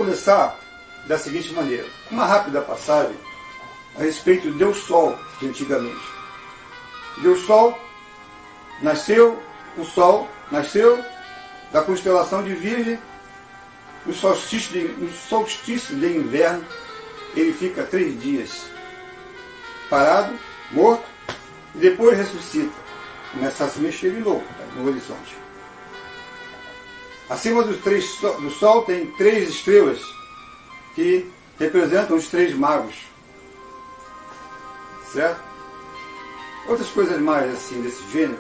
começar da seguinte maneira. Uma rápida passagem a respeito do Deus Sol de antigamente. Deus Sol nasceu, o Sol nasceu da constelação de Virgem. No solstício de inverno, ele fica 3 dias parado, morto, e depois ressuscita. Começa a se mexer de novo no horizonte. Acima do Sol tem 3 estrelas que representam os 3 magos. Certo? Outras coisas mais assim desse gênero.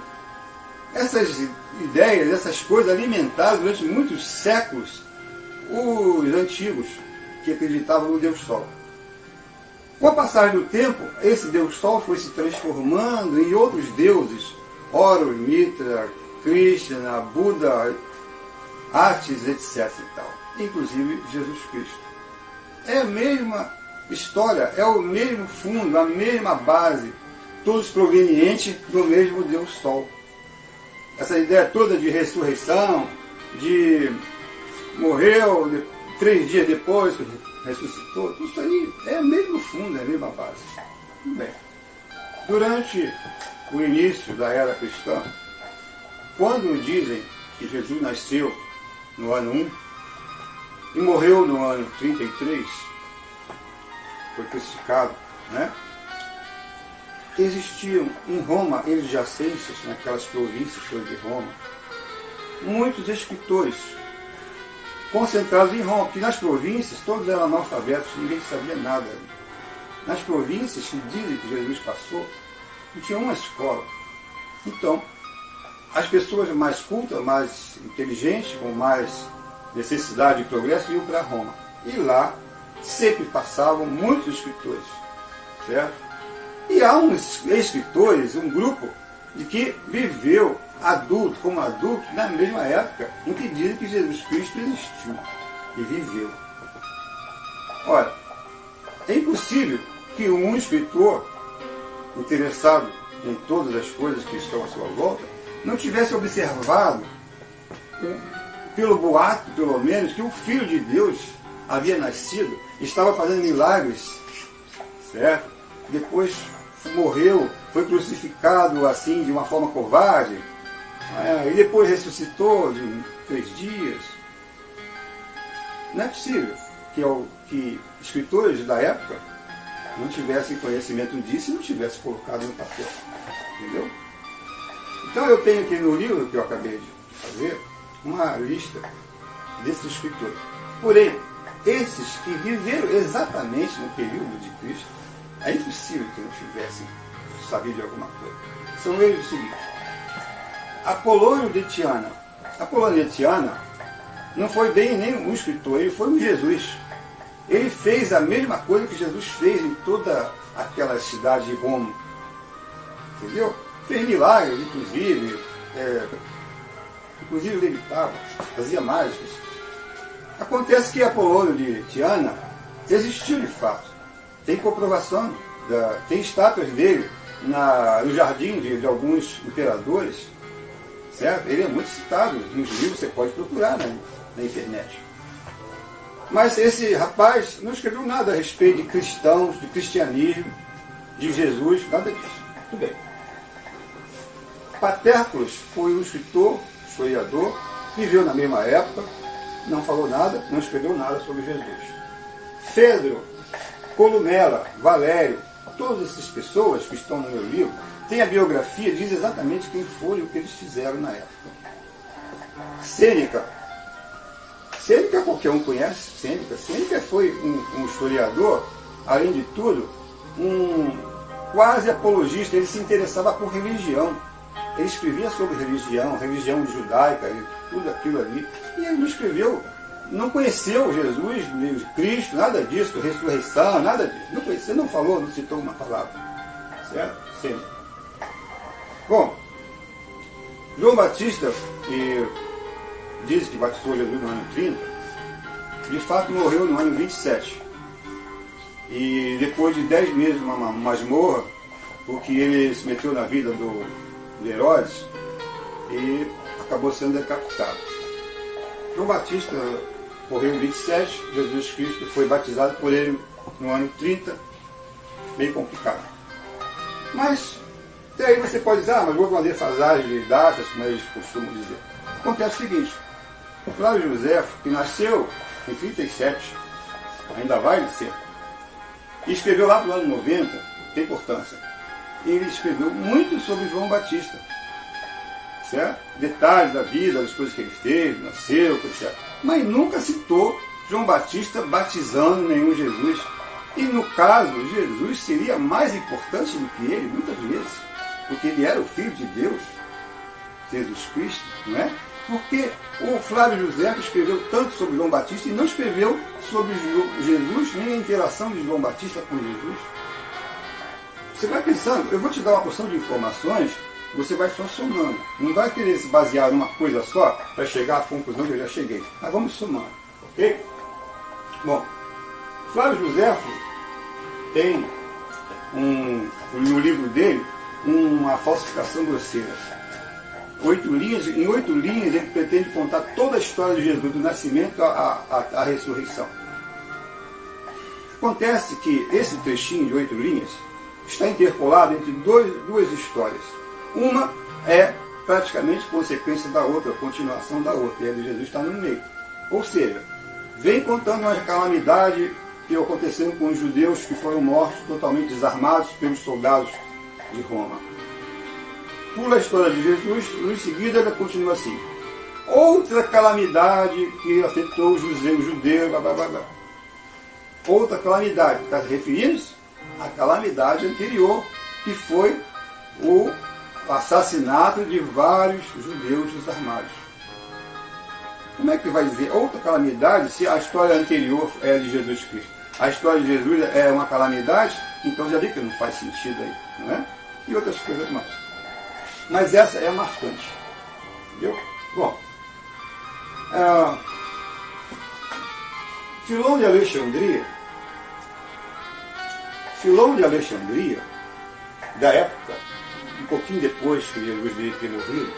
Essas ideias, essas coisas alimentaram durante muitos séculos os antigos que acreditavam no Deus Sol. Com a passagem do tempo, esse Deus Sol foi se transformando em outros deuses, Horus, Mitra, Krishna, Buda, Atis, etc. e tal. Inclusive Jesus Cristo. É a mesma história, é o mesmo fundo, a mesma base, todos provenientes do mesmo Deus Sol. Essa ideia toda de ressurreição, de morreu, 3 dias depois ressuscitou, tudo isso aí é o mesmo fundo, é a mesma base. Tudo bem. Durante o início da era cristã, quando dizem que Jesus nasceu no ano 1 e morreu no ano 33, foi crucificado, né? Existiam em Roma, adjacências, naquelas províncias de Roma, muitos escritores concentrados em Roma, porque nas províncias todos eram analfabetos, ninguém sabia nada. Nas províncias que dizem que Jesus passou, não tinha uma escola. Então, as pessoas mais cultas, mais inteligentes, com mais necessidade de progresso, iam para Roma. E lá sempre passavam muitos escritores, certo? E há uns escritores, um grupo, de que viveu como adulto, na mesma época em que dizem que Jesus Cristo existiu e viveu. Ora, é impossível que um escritor interessado em todas as coisas que estão à sua volta não tivesse observado, pelo boato, pelo menos, que o Filho de Deus havia nascido, estava fazendo milagres, certo? Depois morreu, foi crucificado assim de uma forma covarde, e depois ressuscitou de 3 dias. Não é possível que escritores da época não tivessem conhecimento disso e não tivessem colocado no papel. Entendeu? Então eu tenho aqui no livro que eu acabei de fazer uma lista desses escritores. Porém, esses que viveram exatamente no período de Cristo, é impossível que não tivessem sabido de alguma coisa. São eles o seguinte: Apolônio de Tiana. Apolônio de Tiana não foi bem nem um escritor, ele foi um Jesus. Ele fez a mesma coisa que Jesus fez em toda aquela cidade de Roma. Entendeu? Fez milagres, inclusive levitava, fazia mágicas. Acontece que Apolônio de Tiana existiu de fato. Tem comprovação, tem estátuas dele no jardim de alguns imperadores, certo? Ele é muito citado nos livros, você pode procurar na internet. Mas esse rapaz não escreveu nada a respeito de cristãos, de cristianismo, de Jesus, nada disso. Tudo bem. Paterclos foi um escritor, historiador, viveu na mesma época, não falou nada, não escreveu nada sobre Jesus. Fedro, Columela, Valério, todas essas pessoas que estão no meu livro, têm a biografia, diz exatamente quem foi e o que eles fizeram na época. Sêneca qualquer um conhece, Sêneca foi um historiador, além de tudo, um quase apologista, ele se interessava por religião. Ele escrevia sobre religião judaica, tudo aquilo ali. E ele não escreveu, não conheceu Jesus, Cristo, nada disso, ressurreição, nada disso. Não conheceu, não falou, não citou uma palavra. Certo? Sim. Bom, João Batista, que diz que batizou Jesus no ano 30, de fato morreu no ano 27. E depois de 10 meses numa masmorra, porque ele se meteu na vida do Herodes e acabou sendo decapitado. João Batista morreu em 27, Jesus Cristo foi batizado por ele no ano 30, bem complicado. Mas, até aí você pode dizer, mas vou fazer fasagem de datas, como eles costumam dizer. Acontece o seguinte, o Flávio José, que nasceu em 37, ainda vai nascer, e escreveu lá para o ano 90, tem importância, ele escreveu muito sobre João Batista, certo? Detalhes da vida, das coisas que ele fez, nasceu, etc. Mas nunca citou João Batista batizando nenhum Jesus. E no caso, Jesus seria mais importante do que ele, muitas vezes, porque ele era o Filho de Deus, Jesus Cristo, não é? Porque o Flávio José escreveu tanto sobre João Batista e não escreveu sobre Jesus, nem a interação de João Batista com Jesus. Você vai pensando, eu vou te dar uma porção de informações, você vai só somando. Não vai querer se basear numa coisa só para chegar à conclusão que eu já cheguei. Mas vamos somando, ok? Bom, Flávio José tem no livro dele uma falsificação grosseira. Em 8 linhas ele pretende contar toda a história de Jesus, do nascimento à ressurreição. Acontece que esse trechinho de 8 linhas está interpolado entre duas histórias. Uma é praticamente consequência da outra, continuação da outra, e a de Jesus está no meio. Ou seja, vem contando uma calamidade que aconteceu com os judeus que foram mortos totalmente desarmados pelos soldados de Roma. Pula a história de Jesus, e em seguida ela continua assim. Outra calamidade que afetou os judeus, blá, blá, blá, blá. Outra calamidade, está referindo-se à calamidade anterior, que foi o assassinato de vários judeus desarmados. Como é que vai dizer outra calamidade se a história anterior é de Jesus Cristo? A história de Jesus é uma calamidade, então já vi que não faz sentido aí, não é? E outras coisas mais. Mas essa é a marcante. Entendeu? Bom, Filão de Alexandria, da época, um pouquinho depois que Jesus veio ter morrido,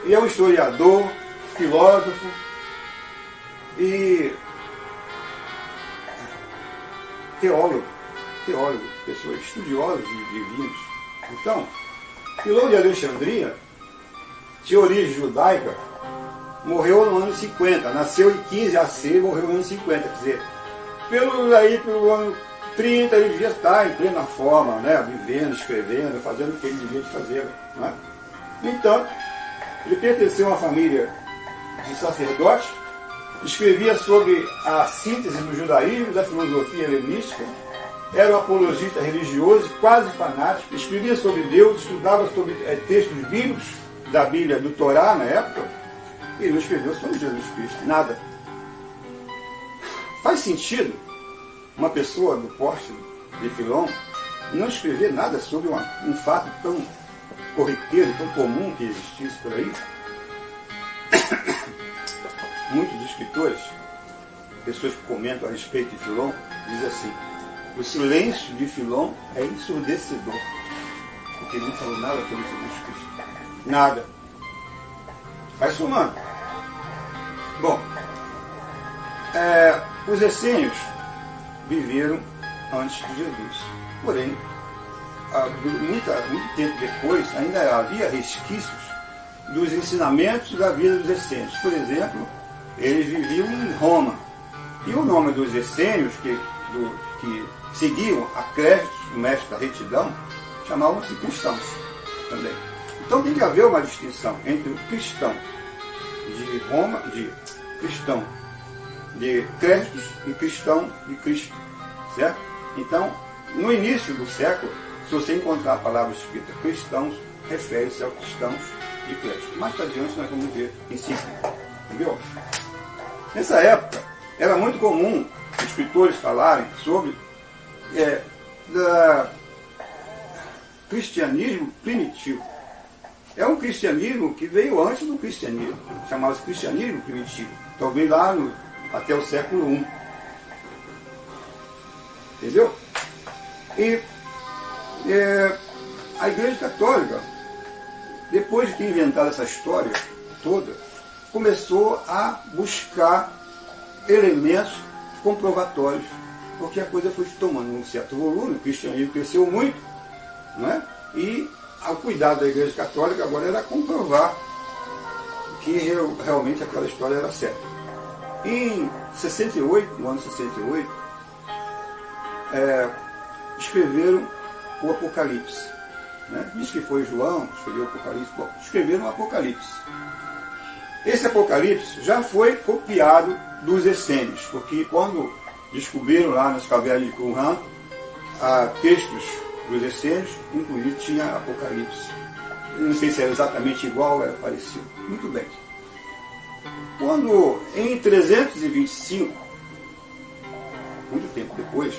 e é um historiador, filósofo e teólogo, pessoas estudiosas de divinos. Então, Filão de Alexandria tinha origem judaica, morreu no ano 50, nasceu em 15 AC e morreu no ano 50, quer dizer, pelo ano 30 ele devia estar em plena forma, né, vivendo, escrevendo, fazendo o que ele devia fazer. Né? Então, ele pertenceu a uma família de sacerdotes, escrevia sobre a síntese do judaísmo, da filosofia helenística, era um apologista religioso, quase fanático, escrevia sobre Deus, estudava sobre textos bíblicos, da Bíblia, do Torá na época, e não escreveu sobre Jesus Cristo, nada. Faz sentido uma pessoa do porte de Filão não escrever nada sobre um fato tão corriqueiro, tão comum que existisse por aí? Muitos escritores, pessoas que comentam a respeito de Filão, dizem assim: o silêncio de Filão é ensurdecedor, porque ele não falou nada sobre Jesus Cristo. Nada. Vai somando. Bom, os essênios viveram antes de Jesus. Porém, muito tempo depois, ainda havia resquícios dos ensinamentos da vida dos essênios. Por exemplo, eles viviam em Roma. E o nome dos essênios, que seguiam a Créditos, o mestre da retidão, chamavam-se cristãos também. Então tem que haver uma distinção entre o cristão de Roma, de cristão de Créditos e cristão de Cristo. Certo? Então, no início do século, se você encontrar a palavra escrita cristãos, refere-se aos cristãos de Crédito. Mais adiante nós vamos ver em seguida. Entendeu? Nessa época, era muito comum os escritores falarem sobre cristianismo primitivo. É um cristianismo que veio antes do cristianismo, chamava-se cristianismo primitivo, talvez lá até o século I. Entendeu? E a Igreja Católica, depois de ter inventado essa história toda, começou a buscar elementos comprovatórios, porque a coisa foi se tomando um certo volume, o cristianismo cresceu muito, não é? E o cuidado da Igreja Católica agora era comprovar que realmente aquela história era certa. Em 68, no ano 68, escreveram o Apocalipse. Né? Diz que foi João que escreveu o Apocalipse. Bom, escreveram o Apocalipse. Esse Apocalipse já foi copiado dos essênios, porque quando descobriram lá nas cavernas de Qumran textos dos essênios, inclusive tinha Apocalipse. Eu não sei se era exatamente igual, era parecido. Muito bem. Quando, em 325, muito tempo depois,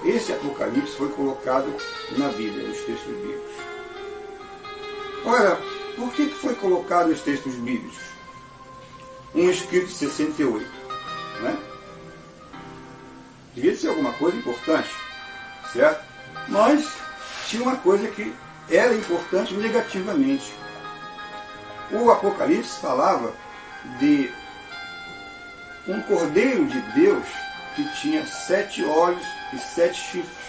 esse Apocalipse foi colocado na Bíblia, nos textos bíblicos. Ora, por que foi colocado nos textos bíblicos? Um escrito de 68, né? Devia ser alguma coisa importante, certo? Mas tinha uma coisa que era importante negativamente. O Apocalipse falava de um cordeiro de Deus que tinha 7 olhos e 7 chifres.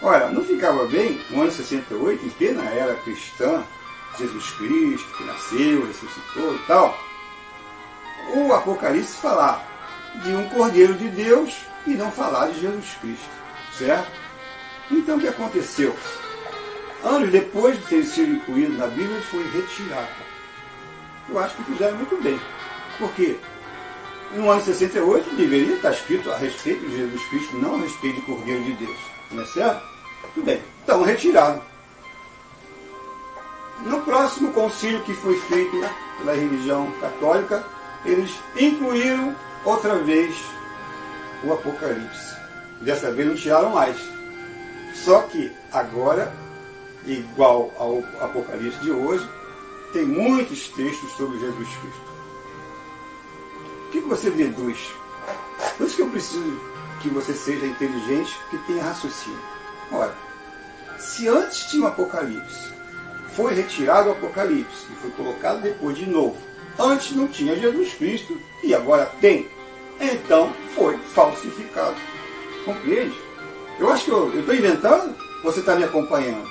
Ora, não ficava bem, no ano 68, em plena era cristã, Jesus Cristo, que nasceu, ressuscitou e tal, o Apocalipse falar de um cordeiro de Deus e não falar de Jesus Cristo, certo? Então o que aconteceu? Anos depois de ter sido incluído na Bíblia, ele foi retirado. Eu acho que fizeram muito bem, porque no ano 68 deveria estar escrito a respeito de Jesus Cristo, não a respeito de cordeiro de Deus, não é certo? Tudo bem, então retirado. No próximo concílio que foi feito pela religião católica, eles incluíram outra vez o Apocalipse. Dessa vez não tiraram mais. Só que agora, igual ao Apocalipse de hoje, tem muitos textos sobre Jesus Cristo. O que você deduz? Por isso que eu preciso que você seja inteligente, que tenha raciocínio. Ora, se antes tinha o Apocalipse, foi retirado o Apocalipse e foi colocado depois de novo, antes não tinha Jesus Cristo e agora tem, então foi falsificado. Compreende? Eu acho que eu estou inventando, você está me acompanhando.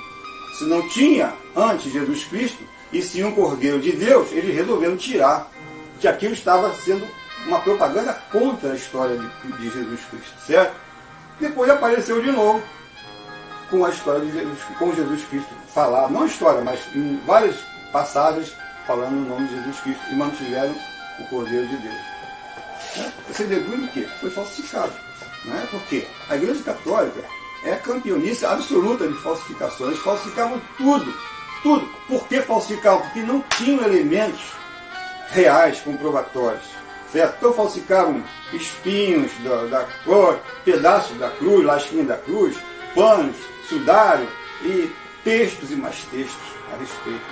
Se não tinha antes Jesus Cristo, e se um cordeiro de Deus, eles resolveram tirar, que aquilo estava sendo uma propaganda contra a história de Jesus Cristo, certo? Depois apareceu de novo com a história de Jesus, com Jesus Cristo, falar, não a história, mas em várias passagens falando o nome de Jesus Cristo e mantiveram o cordeiro de Deus. Você deduz o quê? Foi falsificado. Não é? Porque a Igreja Católica é a campeonice absoluta de falsificações. Falsificavam tudo. Tudo. Por que falsificavam? Porque não tinham elementos reais, comprobatórios. Certo? Então falsificavam espinhos da cruz, pedaços da cruz, lasquinha da cruz, panos, sudário e textos e mais textos a respeito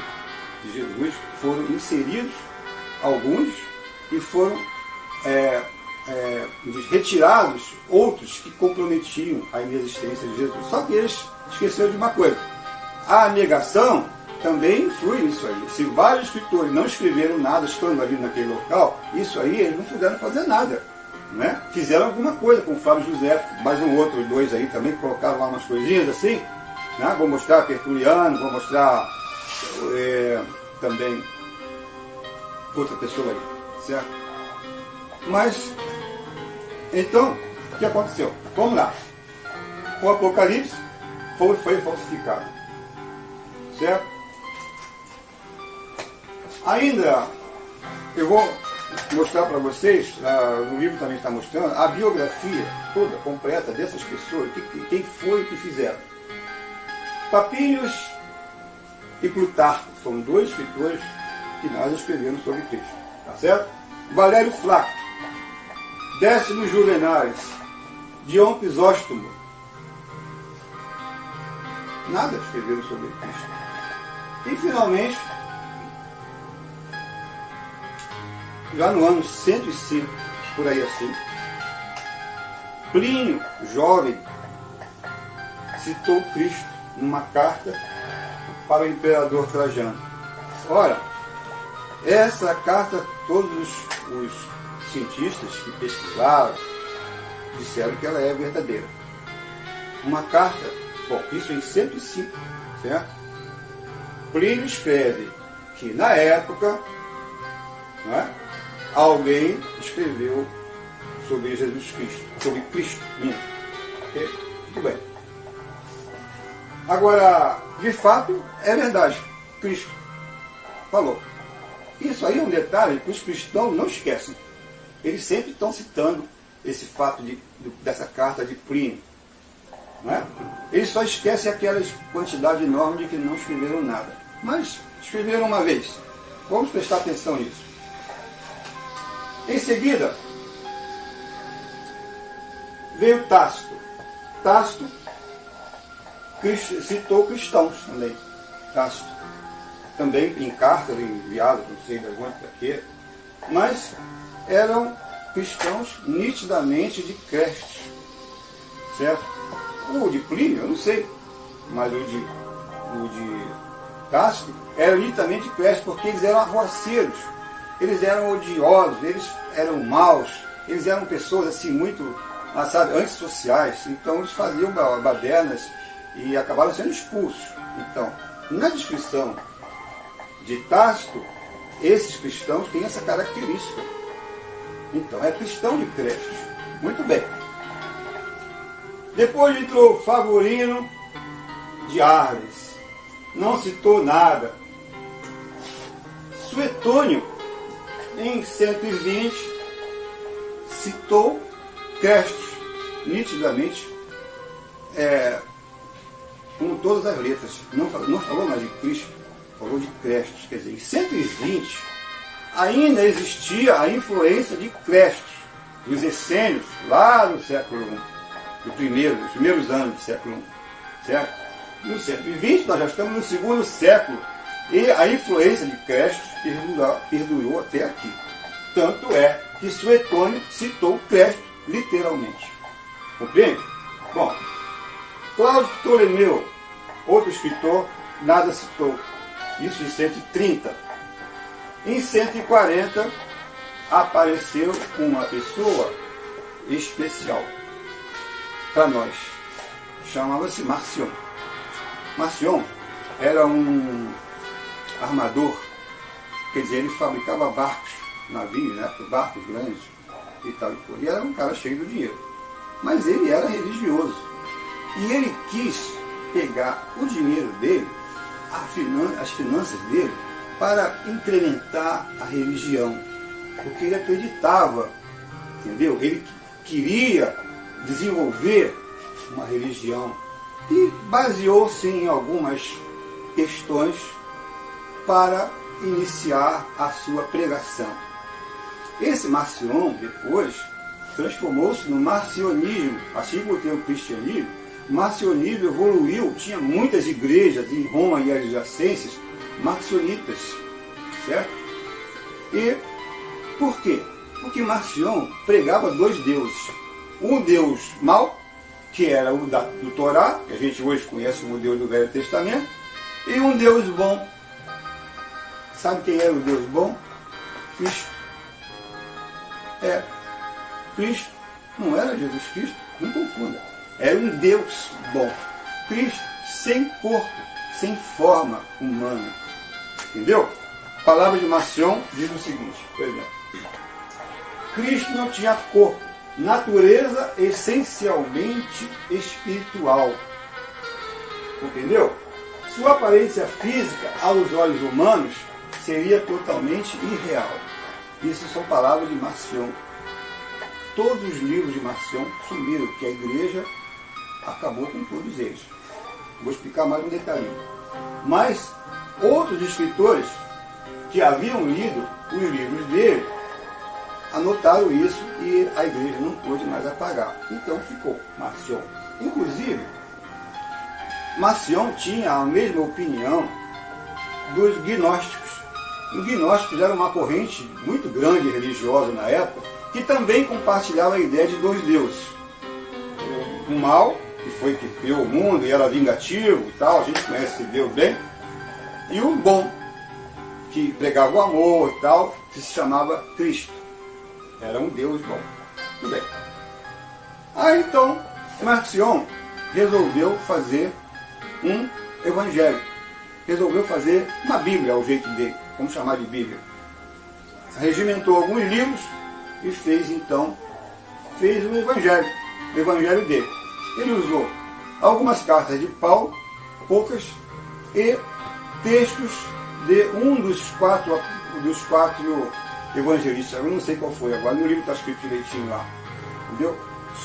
de Jesus. Foram inseridos alguns e foram retirados outros que comprometiam a inexistência de Jesus. Só que eles esqueceram de uma coisa. A negação também influi nisso aí. Se vários escritores não escreveram nada estando ali naquele local, isso aí eles não puderam fazer nada. Né? Fizeram alguma coisa com o Flávio José, mais um outro, dois aí também, colocaram lá umas coisinhas assim. Né? Vou mostrar Tertuliano, vou mostrar também outra pessoa aí. Certo? Mas, então, o que aconteceu? Vamos lá. O Apocalipse foi falsificado. Certo? Ainda, eu vou mostrar para vocês, no livro também está mostrando, a biografia toda, completa dessas pessoas, quem foi que fizeram. Papinius e Plutarco foram 2 escritores que nós escrevemos sobre Cristo. Tá certo? Valério Flaco, Décimo Juvenares, Dion Crisóstomo. Nada escreveram sobre Cristo. E finalmente, já no ano 105, por aí assim, Plínio, jovem, citou Cristo numa carta para o imperador Trajano. Ora, essa carta todos os cientistas que pesquisaram disseram que ela é verdadeira. Uma carta, bom, isso em 105, certo? Plínio escreve que na época, não é, alguém escreveu sobre Jesus Cristo, sobre Cristo. Ok? Tudo bem. Agora, de fato, é verdade. Cristo falou. Isso aí é um detalhe que os cristãos não esquecem. Eles sempre estão citando esse fato dessa carta de Plínio. Não é? Eles só esquecem aquela quantidade enorme de que não escreveram nada. Mas escreveram uma vez. Vamos prestar atenção nisso. Em seguida, veio Tácito. Tácito citou cristãos também. Tácito. Também em cartas enviadas, não sei de onde para quê. Mas eram cristãos nitidamente de Crestes. Certo? O de Plínio, eu não sei. Mas o de Tácito era nitidamente de Crestes, porque eles eram arruaceiros. Eles eram odiosos, eles eram maus, eles eram pessoas assim muito, sabe, antissociais. Então eles faziam badernas e acabaram sendo expulsos. Então, na descrição de Tácito, esses cristãos têm essa característica. Então, é cristão de Crestes. Muito bem. Depois entrou Favorino de Arles. Não citou nada. Suetônio, em 120, citou Crestes, nitidamente, com todas as letras. Não falou mais de Cristo, falou de Crestes. Quer dizer, em 120, ainda existia a influência de Crestes, dos essênios, lá no século I, nos primeiros anos do século I. Certo? No 120, nós já estamos no segundo século, e a influência de Crestes perdurou até aqui. Tanto é que Suetônio citou Crestes literalmente. Compreende? Bom, Cláudio Ptolomeu, outro escritor, nada citou. Isso em 130. Em 140, apareceu uma pessoa especial para nós. Chamava-se Marcion. Marcion era um armador, quer dizer, ele fabricava barcos, navios, né, barcos grandes e tal. E era um cara cheio de dinheiro. Mas ele era religioso. E ele quis pegar o dinheiro dele, as finanças dele, para incrementar a religião. Porque ele acreditava, entendeu? Ele queria desenvolver uma religião. E baseou-se em algumas questões para iniciar a sua pregação. Esse Marcion, depois, transformou-se no marcionismo. Assim como tem o cristianismo, o marcionismo evoluiu, tinha muitas igrejas em Roma e adjacências marcionitas, certo? E por quê? Porque Marcion pregava dois deuses. Um deus mau, que era o do Torá, que a gente hoje conhece como Deus do Velho Testamento, e um Deus bom. Sabe quem era o Deus bom? Cristo. Cristo não era Jesus Cristo, não confunda. Era um Deus bom. Cristo sem corpo, sem forma humana. Entendeu? A palavra de Marcion diz o seguinte, por exemplo. Cristo não tinha corpo, natureza essencialmente espiritual. Entendeu? Sua aparência física, aos olhos humanos, seria totalmente irreal. Isso são palavras de Marcion. Todos os livros de Marcion sumiram, porque a igreja acabou com todos eles. Vou explicar mais um detalhinho. Mas outros escritores que haviam lido os livros dele anotaram isso e a igreja não pôde mais apagar. Então ficou Marcion. Inclusive, Marcion tinha a mesma opinião dos gnósticos. Os gnósticos eram uma corrente muito grande religiosa na época, que também compartilhava a ideia de dois deuses. O mal, que foi que criou o mundo e era vingativo e tal, a gente conhece esse Deus bem, e o bom, que pregava o amor e tal, que se chamava Cristo. Era um Deus bom. Tudo bem. Aí então, Marcion resolveu fazer um evangelho. Resolveu fazer uma Bíblia ao jeito dele. Vamos chamar de Bíblia. Regimentou alguns livros e fez então um evangelho. O evangelho dele. Ele usou algumas cartas de Paulo, poucas, e textos de um dos quatro evangelistas. Eu não sei qual foi agora, no livro está escrito direitinho lá. Entendeu?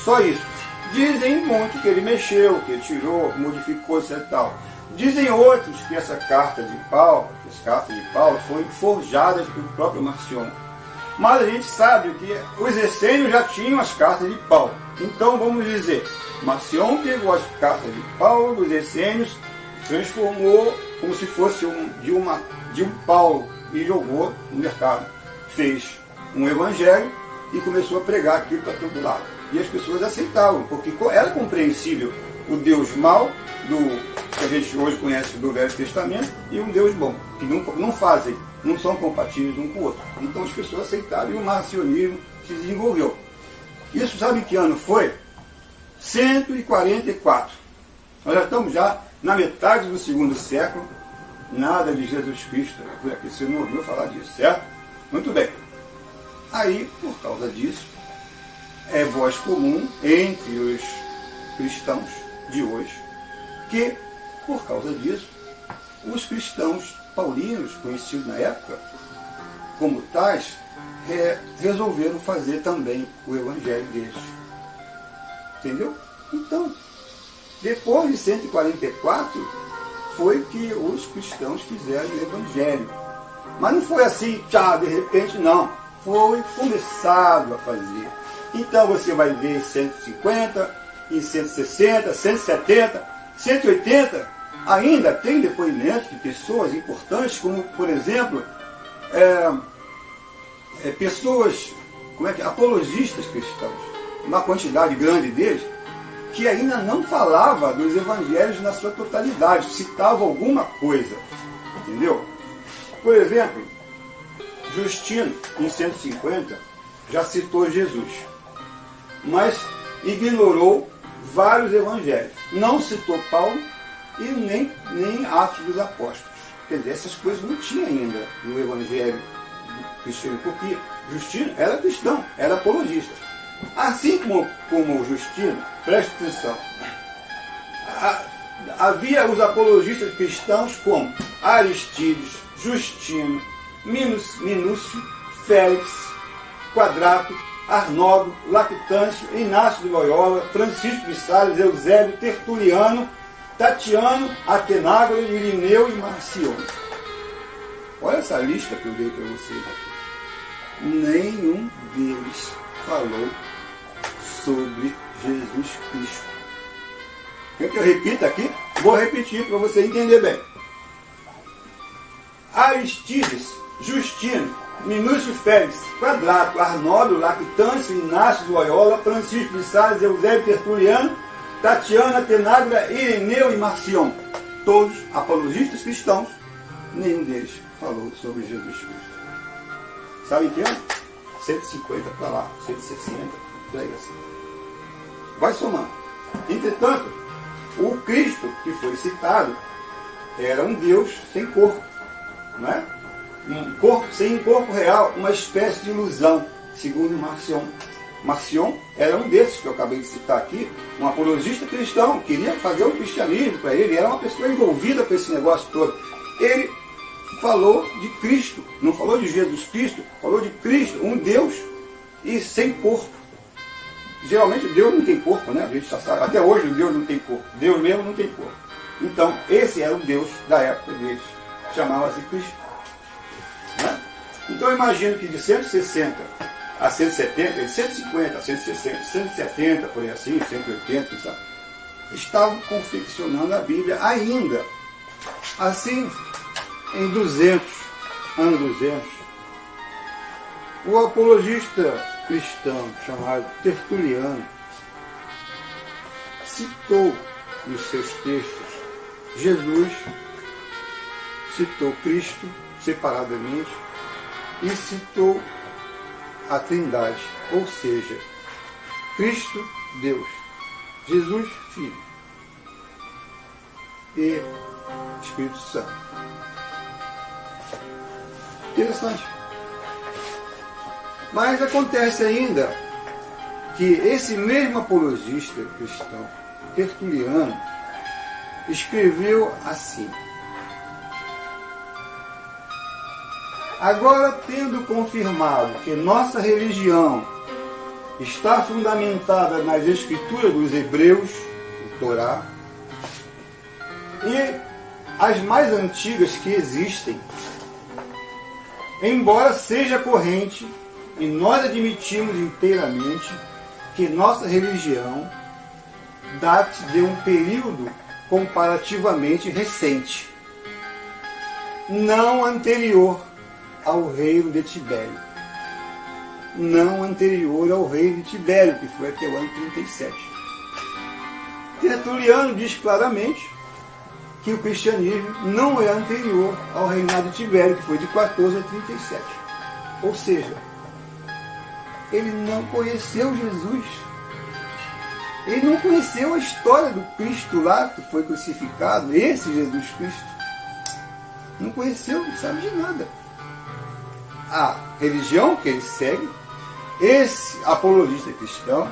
Só isso. Dizem muito que ele mexeu, que ele tirou, que modificou, etc. Tal. Dizem outros que essa carta de Paulo, as cartas de Paulo foram forjadas pelo próprio Marcion. Mas a gente sabe que os essênios já tinham as cartas de Paulo. Então vamos dizer, Marcion pegou as cartas de Paulo, dos essênios, transformou como se fosse de um Paulo e jogou no mercado. Fez um evangelho e começou a pregar aquilo para todo lado. E as pessoas aceitavam, porque era compreensível o Deus mau, que a gente hoje conhece do Velho Testamento, e um Deus bom, que não são compatíveis um com o outro. Então as pessoas aceitaram e o marcionismo se desenvolveu. Isso sabe que ano foi? 144. Nós já estamos na metade do segundo século, nada de Jesus Cristo por aqui. Você não ouviu falar disso, certo? Muito bem. Aí, por causa disso, é voz comum entre os cristãos de hoje que, por causa disso, os cristãos paulinos, conhecidos na época como tais, resolveram fazer também o evangelho deles. Entendeu? Então, depois de 144, foi que os cristãos fizeram o evangelho. Mas não foi assim, de repente, não. Foi começado a fazer. Então você vai ver em 150, em 160, 170, 180, ainda tem depoimentos de pessoas importantes, como, por exemplo, pessoas, apologistas cristãos, uma quantidade grande deles, que ainda não falava dos evangelhos na sua totalidade, citava alguma coisa, entendeu? Por exemplo, Justino, em 150, já citou Jesus, mas ignorou vários evangelhos. Não citou Paulo e nem Atos dos Apóstolos. Quer dizer, essas coisas não tinha ainda no evangelho cristão, porque Justino era cristão, era apologista. Assim como Justino, preste atenção, havia os apologistas cristãos como Aristides, Justino, Minúcio, Félix, Quadrato, Arnoldo, Lactâncio, Inácio de Loyola, Francisco de Sales, Eusébio, Tertuliano, Tatiano, Atenágoras, Irineu e Marcione. Olha essa lista que eu dei para vocês aqui. Nenhum deles falou sobre Jesus Cristo. Quer que eu repita aqui? Vou repetir para você entender bem. Aristides, Justino, Minúcio Félix, Quadrato, Arnoldo, Lactâncio, Inácio de Loyola, Francisco de Sales, Eusébio, Tertuliano, Tatiana, Atenágora, Irineu e Marcion. Todos apologistas cristãos, nenhum deles falou sobre Jesus Cristo. Sabe que ano? 150 para lá, 160, por aí assim. Vai somando. Entretanto, o Cristo que foi citado era um Deus sem corpo, não é? Um corpo sem corpo real, uma espécie de ilusão, segundo Marcion. Marcion era um desses que eu acabei de citar aqui, um apologista cristão, queria fazer o cristianismo para ele, era uma pessoa envolvida com esse negócio todo. Ele falou de Cristo, não falou de Jesus Cristo, falou de Cristo, um Deus e sem corpo. Geralmente Deus não tem corpo, né? A gente já sabe, até hoje Deus não tem corpo, Deus mesmo não tem corpo. Então, esse era o Deus da época deles, chamava-se Cristo. Né? Então eu imagino que de 160 a 170, de 150 a 160, 170, por aí assim, 180, sabe? Estavam confeccionando a Bíblia ainda. Assim, em 200, ano 200, o apologista cristão chamado Tertuliano citou nos seus textos Jesus, citou Cristo separadamente e citou a Trindade, ou seja, Cristo, Deus, Jesus, Filho e Espírito Santo. Interessante. Mas acontece ainda que esse mesmo apologista cristão, Tertuliano, escreveu assim: agora, tendo confirmado que nossa religião está fundamentada nas escrituras dos hebreus, o Torá, e as mais antigas que existem, embora seja corrente, e nós admitimos inteiramente que nossa religião date de um período comparativamente recente, não anterior ao reino de Tibério. Não anterior ao reino de Tibério, que foi até o ano 37. Tertuliano diz claramente que o cristianismo não é anterior ao reinado de Tibério, que foi de 14 a 37. Ou seja, ele não conheceu Jesus. Ele não conheceu a história do Cristo lá, que foi crucificado, esse Jesus Cristo. Não conheceu, não sabe de nada. A religião que ele segue, esse apologista cristão,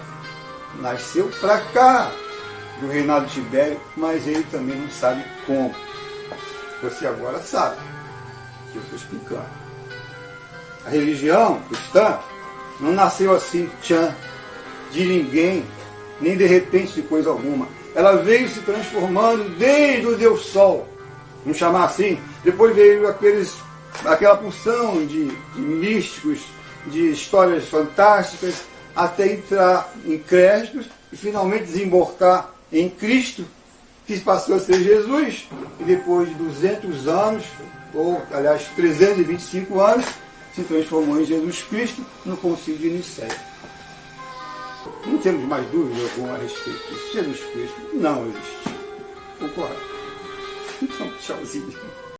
nasceu para cá do reinado de Tibério, mas ele também não sabe como. Você agora sabe, que eu estou explicando. A religião cristã não nasceu assim, de ninguém, nem de repente de coisa alguma. Ela veio se transformando desde o Deus Sol, vamos chamar assim. Depois veio aquela porção de místicos, de histórias fantásticas, até entrar em créditos e finalmente desembocar em Cristo, que passou a ser Jesus, e depois de 200 anos, ou aliás 325 anos, se transformou em Jesus Cristo no Concílio de Nicéia. Não temos mais dúvida alguma a respeito disso. Jesus Cristo não existe. Concorda? Então, tchauzinho.